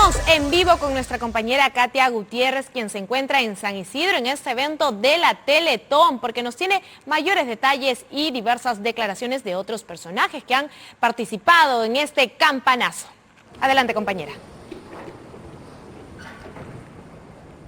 Estamos en vivo con nuestra compañera Katia Gutiérrez, quien se encuentra en San Isidro en este evento de la Teletón, porque nos tiene mayores detalles y diversas declaraciones de otros personajes que han participado en este campanazo. Adelante, compañera.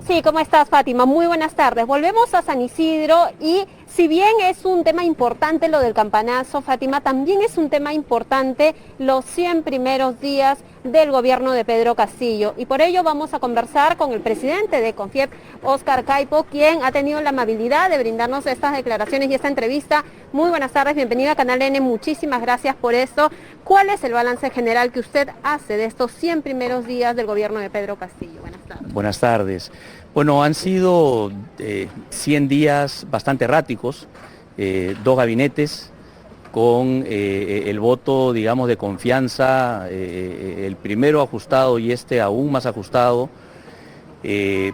Sí, ¿cómo estás, Fátima? Muy buenas tardes. Volvemos a San Isidro y si bien es un tema importante lo del campanazo, Fátima, también es un tema importante los 100 primeros días del gobierno de Pedro Castillo. Y por ello vamos a conversar con el presidente de CONFIEP, Óscar Caipo, quien ha tenido la amabilidad de brindarnos estas declaraciones y esta entrevista. Muy buenas tardes, bienvenida a Canal N, muchísimas gracias por esto. ¿Cuál es el balance general que usted hace de estos 100 primeros días del gobierno de Pedro Castillo? Buenas tardes. Buenas tardes. Bueno, han sido 100 días bastante erráticos, 2 gabinetes con el voto, digamos, de confianza, el primero ajustado y este aún más ajustado,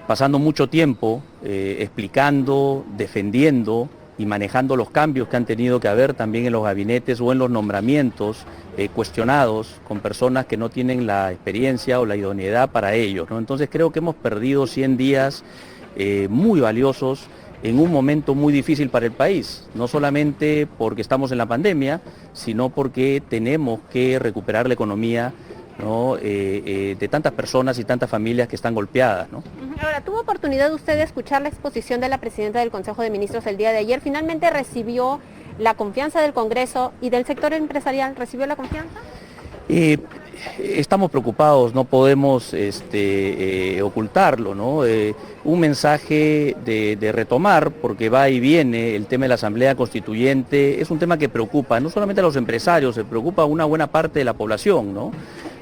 pasando mucho tiempo explicando, defendiendo y manejando los cambios que han tenido que haber también en los gabinetes o en los nombramientos cuestionados con personas que no tienen la experiencia o la idoneidad para ello, ¿no? Entonces creo que hemos perdido 100 días muy valiosos en un momento muy difícil para el país, no solamente porque estamos en la pandemia, sino porque tenemos que recuperar la economía, ¿no? De tantas personas y tantas familias que están golpeadas, ¿no? Ahora, ¿tuvo oportunidad usted de escuchar la exposición de la presidenta del Consejo de Ministros el día de ayer? ¿Finalmente recibió la confianza del Congreso y del sector empresarial? ¿Recibió la confianza? Estamos preocupados, no podemos ocultarlo, ¿no? Un mensaje de retomar, porque va y viene el tema de la Asamblea Constituyente, es un tema que preocupa no solamente a los empresarios, se preocupa a una buena parte de la población, ¿no?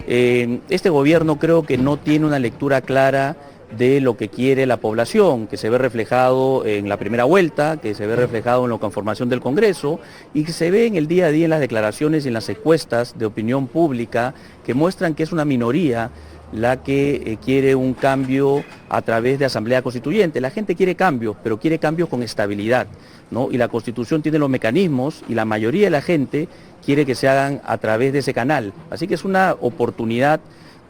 Este gobierno creo que no tiene una lectura clara de lo que quiere la población, que se ve reflejado en la primera vuelta, que se ve reflejado en la conformación del Congreso y que se ve en el día a día en las declaraciones y en las encuestas de opinión pública que muestran que es una minoría la que quiere un cambio a través de Asamblea Constituyente. La gente quiere cambios, pero quiere cambios con estabilidad, ¿no? Y la Constitución tiene los mecanismos y la mayoría de la gente quiere que se hagan a través de ese canal. Así que es una oportunidad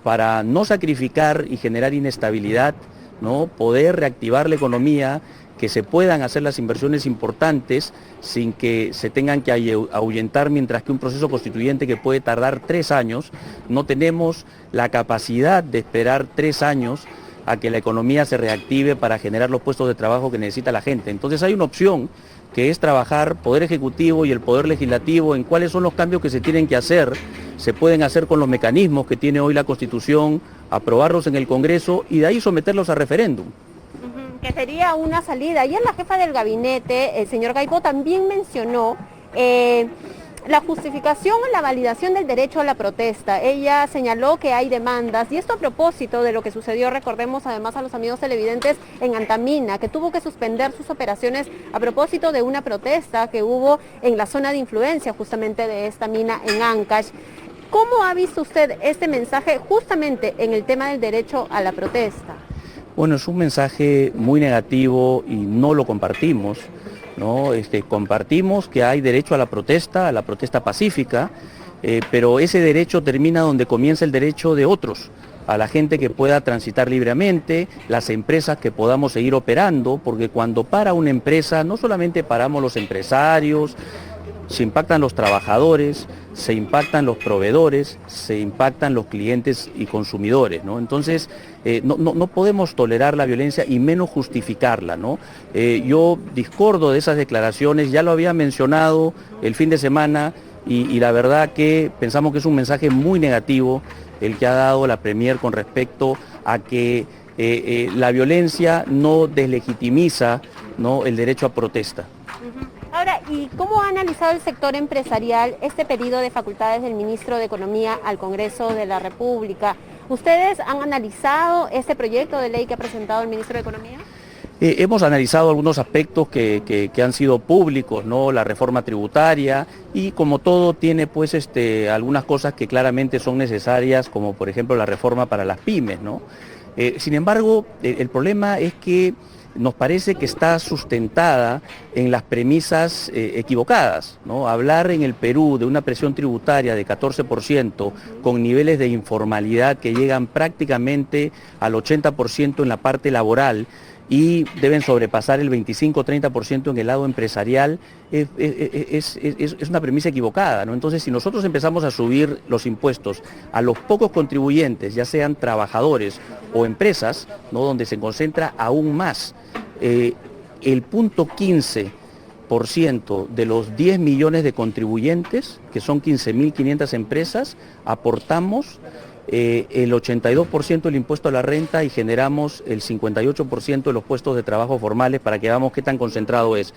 para no sacrificar y generar inestabilidad, ¿no? Poder reactivar la economía, que se puedan hacer las inversiones importantes sin que se tengan que ahuyentar, mientras que un proceso constituyente que puede tardar 3 años, no tenemos la capacidad de esperar 3 años a que la economía se reactive para generar los puestos de trabajo que necesita la gente. Entonces hay una opción que es trabajar Poder Ejecutivo y el Poder Legislativo en cuáles son los cambios que se tienen que hacer, se pueden hacer con los mecanismos que tiene hoy la Constitución, aprobarlos en el Congreso y de ahí someterlos a referéndum. Que sería una salida. Ayer la jefa del gabinete, el señor Caipo, también mencionó la justificación o la validación del derecho a la protesta. Ella señaló que hay demandas, y esto a propósito de lo que sucedió, recordemos además a los amigos televidentes, en Antamina, que tuvo que suspender sus operaciones a propósito de una protesta que hubo en la zona de influencia justamente de esta mina en Ancash. ¿Cómo ha visto usted este mensaje justamente en el tema del derecho a la protesta? Bueno, es un mensaje muy negativo y no lo compartimos, ¿no? Compartimos que hay derecho a la protesta pacífica, pero ese derecho termina donde comienza el derecho de otros, a la gente que pueda transitar libremente, las empresas que podamos seguir operando, porque cuando para una empresa no solamente paramos los empresarios, se impactan los trabajadores, se impactan los proveedores, se impactan los clientes y consumidores, ¿no? Entonces, no podemos tolerar la violencia y menos justificarla, ¿no? Yo discordo de esas declaraciones, ya lo había mencionado el fin de semana y la verdad que pensamos que es un mensaje muy negativo el que ha dado la Premier con respecto a que la violencia no deslegitimiza, ¿no?, el derecho a protesta. Ahora, ¿y cómo ha analizado el sector empresarial este pedido de facultades del ministro de Economía al Congreso de la República? ¿Ustedes han analizado este proyecto de ley que ha presentado el ministro de Economía? Hemos analizado algunos aspectos que han sido públicos, ¿no? La reforma tributaria y como todo tiene pues algunas cosas que claramente son necesarias, como por ejemplo la reforma para las pymes, ¿no? Sin embargo, el problema es que nos parece que está sustentada en las premisas equivocadas, ¿no? Hablar en el Perú de una presión tributaria de 14% con niveles de informalidad que llegan prácticamente al 80% en la parte laboral y deben sobrepasar el 25-30% en el lado empresarial, es una premisa equivocada, ¿no? Entonces, si nosotros empezamos a subir los impuestos a los pocos contribuyentes, ya sean trabajadores o empresas, ¿no? Donde se concentra aún más, el punto 15% de los 10 millones de contribuyentes, que son 15.500 empresas, aportamos el 82% del impuesto a la renta y generamos el 58% de los puestos de trabajo formales, para que veamos qué tan concentrado es.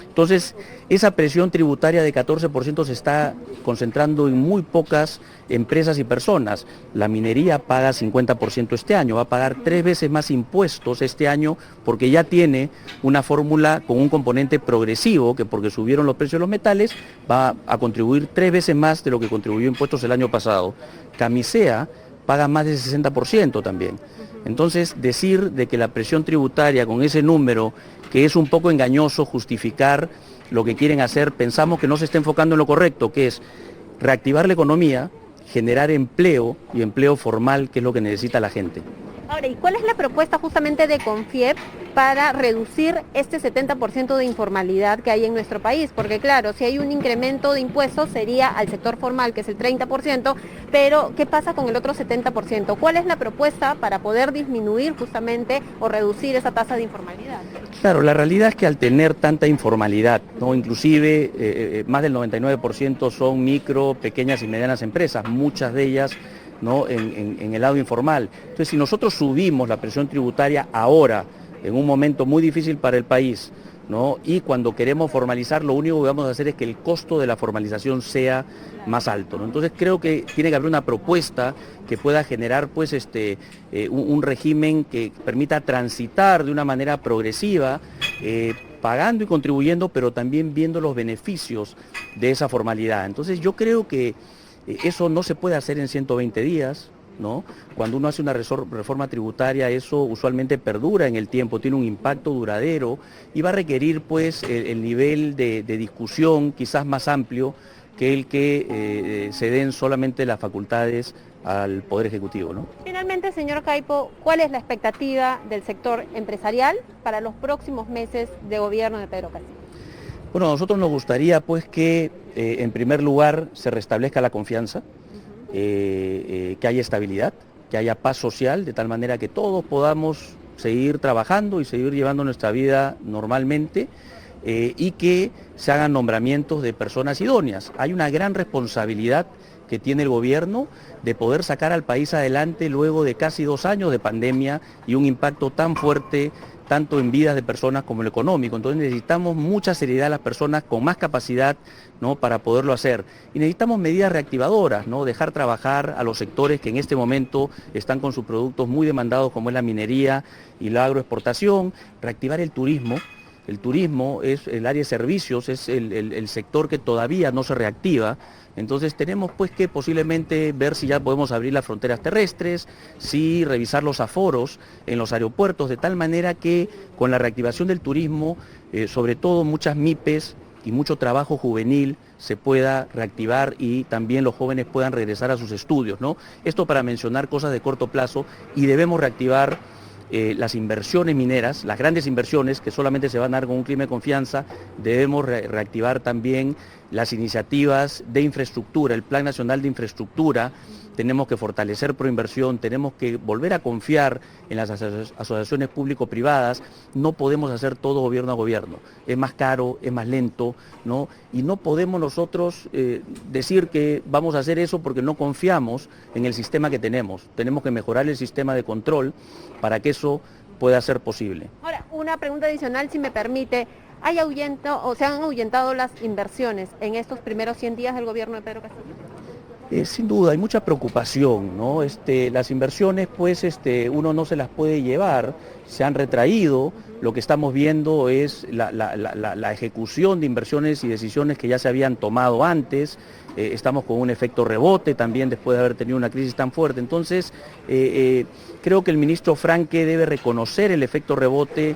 Entonces, esa presión tributaria de 14% se está concentrando en muy pocas empresas y personas. La minería paga 50% este año, va a pagar 3 veces más impuestos este año porque ya tiene una fórmula con un componente progresivo, que porque subieron los precios de los metales va a contribuir 3 veces más de lo que contribuyó impuestos el año pasado. Camisea paga más del 60% también. Entonces, decir de que la presión tributaria con ese número, que es un poco engañoso justificar lo que quieren hacer, pensamos que no se está enfocando en lo correcto, que es reactivar la economía, generar empleo y empleo formal, que es lo que necesita la gente. Ahora, ¿y cuál es la propuesta justamente de CONFIEP para reducir este 70% de informalidad que hay en nuestro país? Porque claro, si hay un incremento de impuestos sería al sector formal, que es el 30%, pero ¿qué pasa con el otro 70%? ¿Cuál es la propuesta para poder disminuir justamente o reducir esa tasa de informalidad? Claro, la realidad es que al tener tanta informalidad, ¿no? Inclusive más del 99% son micro, pequeñas y medianas empresas, muchas de ellas, ¿no? en el lado informal. Entonces, si nosotros subimos la presión tributaria ahora, en un momento muy difícil para el país, ¿no? Y cuando queremos formalizar, lo único que vamos a hacer es que el costo de la formalización sea más alto, ¿no? Entonces, creo que tiene que haber una propuesta que pueda generar pues, un régimen que permita transitar de una manera progresiva, pagando y contribuyendo, pero también viendo los beneficios de esa formalidad. Entonces, yo creo que eso no se puede hacer en 120 días, ¿no? Cuando uno hace una reforma tributaria, eso usualmente perdura en el tiempo, tiene un impacto duradero y va a requerir pues el nivel de discusión quizás más amplio que el que se den solamente las facultades al Poder Ejecutivo, ¿no? Finalmente, señor Caipo, ¿cuál es la expectativa del sector empresarial para los próximos meses de gobierno de Pedro Castillo? Bueno, a nosotros nos gustaría pues que en primer lugar se restablezca la confianza, que haya estabilidad, que haya paz social, de tal manera que todos podamos seguir trabajando y seguir llevando nuestra vida normalmente, y que se hagan nombramientos de personas idóneas. Hay una gran responsabilidad que tiene el gobierno de poder sacar al país adelante luego de casi 2 años de pandemia y un impacto tan fuerte tanto en vidas de personas como en lo económico. Entonces necesitamos mucha seriedad a las personas con más capacidad, ¿no? Para poderlo hacer. Y necesitamos medidas reactivadoras, ¿no? Dejar trabajar a los sectores que en este momento están con sus productos muy demandados, como es la minería y la agroexportación, reactivar el turismo. El turismo es el área de servicios, es el sector que todavía no se reactiva. Entonces tenemos pues que posiblemente ver si ya podemos abrir las fronteras terrestres, si revisar los aforos en los aeropuertos, de tal manera que con la reactivación del turismo, sobre todo muchas MIPES y mucho trabajo juvenil se pueda reactivar y también los jóvenes puedan regresar a sus estudios, ¿no? Esto para mencionar cosas de corto plazo, y debemos reactivar las inversiones mineras, las grandes inversiones que solamente se van a dar con un clima de confianza. Debemos reactivar también las iniciativas de infraestructura, el Plan Nacional de Infraestructura. Tenemos que fortalecer Proinversión, tenemos que volver a confiar en las asociaciones público-privadas. No podemos hacer todo gobierno a gobierno, es más caro, es más lento, ¿no? Y no podemos nosotros decir que vamos a hacer eso porque no confiamos en el sistema que tenemos. Tenemos que mejorar el sistema de control para que eso pueda ser posible. Ahora, una pregunta adicional, si me permite. ¿Se han ahuyentado las inversiones en estos primeros 100 días del gobierno de Pedro Castillo? Sin duda, hay mucha preocupación, ¿no? Las inversiones, pues, uno no se las puede llevar, se han retraído. Lo que estamos viendo es la ejecución de inversiones y decisiones que ya se habían tomado antes. Estamos con un efecto rebote también después de haber tenido una crisis tan fuerte. Entonces, creo que el ministro Franque debe reconocer el efecto rebote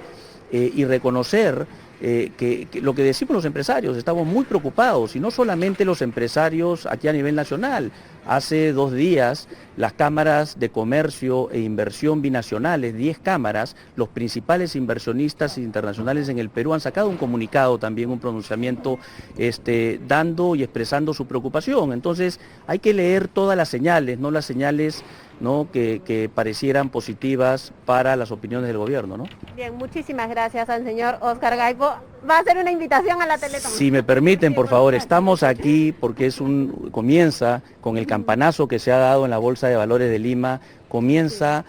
y reconocer que lo que decimos los empresarios, estamos muy preocupados, y no solamente los empresarios aquí a nivel nacional. Hace 2 días las cámaras de comercio e inversión binacionales, 10 cámaras, los principales inversionistas internacionales en el Perú han sacado un comunicado, también un pronunciamiento dando y expresando su preocupación. Entonces hay que leer todas las señales, no las señales, ¿no?, que parecieran positivas para las opiniones del gobierno, ¿no? Bien, muchísimas gracias al señor Óscar Gaipo. Va a hacer una invitación a la Teletón. Si me permiten, por favor, estamos aquí porque comienza con el campanazo que se ha dado en la Bolsa de Valores de Lima, comienza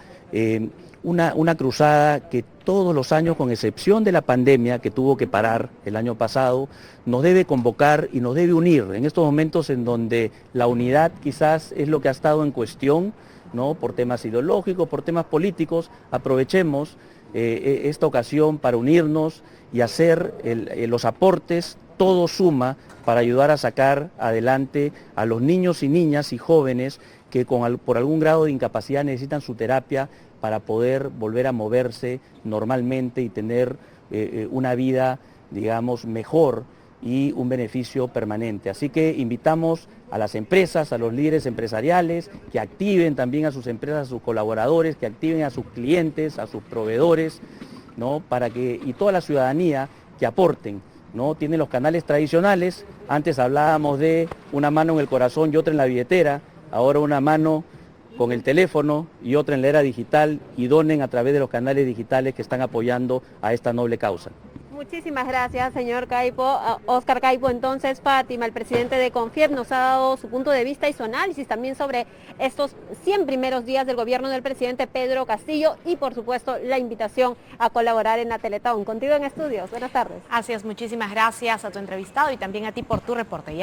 una cruzada que todos los años, con excepción de la pandemia que tuvo que parar el año pasado, nos debe convocar y nos debe unir en estos momentos en donde la unidad quizás es lo que ha estado en cuestión, ¿no?, por temas ideológicos, por temas políticos. Aprovechemos esta ocasión para unirnos y hacer los aportes. Todo suma para ayudar a sacar adelante a los niños y niñas y jóvenes que por algún grado de incapacidad necesitan su terapia para poder volver a moverse normalmente y tener una vida, digamos, mejor y un beneficio permanente. Así que invitamos a las empresas, a los líderes empresariales, que activen también a sus empresas, a sus colaboradores, que activen a sus clientes, a sus proveedores, ¿no?, y toda la ciudadanía que aporten, ¿no? Tienen los canales tradicionales, antes hablábamos de una mano en el corazón y otra en la billetera, ahora una mano con el teléfono y otra en la era digital, y donen a través de los canales digitales que están apoyando a esta noble causa. Muchísimas gracias, señor Gaipo. Óscar Gaipo. Entonces, Fátima, el presidente de CONFIEP, nos ha dado su punto de vista y su análisis también sobre estos 100 primeros días del gobierno del presidente Pedro Castillo y, por supuesto, la invitación a colaborar en la Teletón. Contigo en estudios. Buenas tardes. Así es, muchísimas gracias a tu entrevistado y también a ti por tu reporte.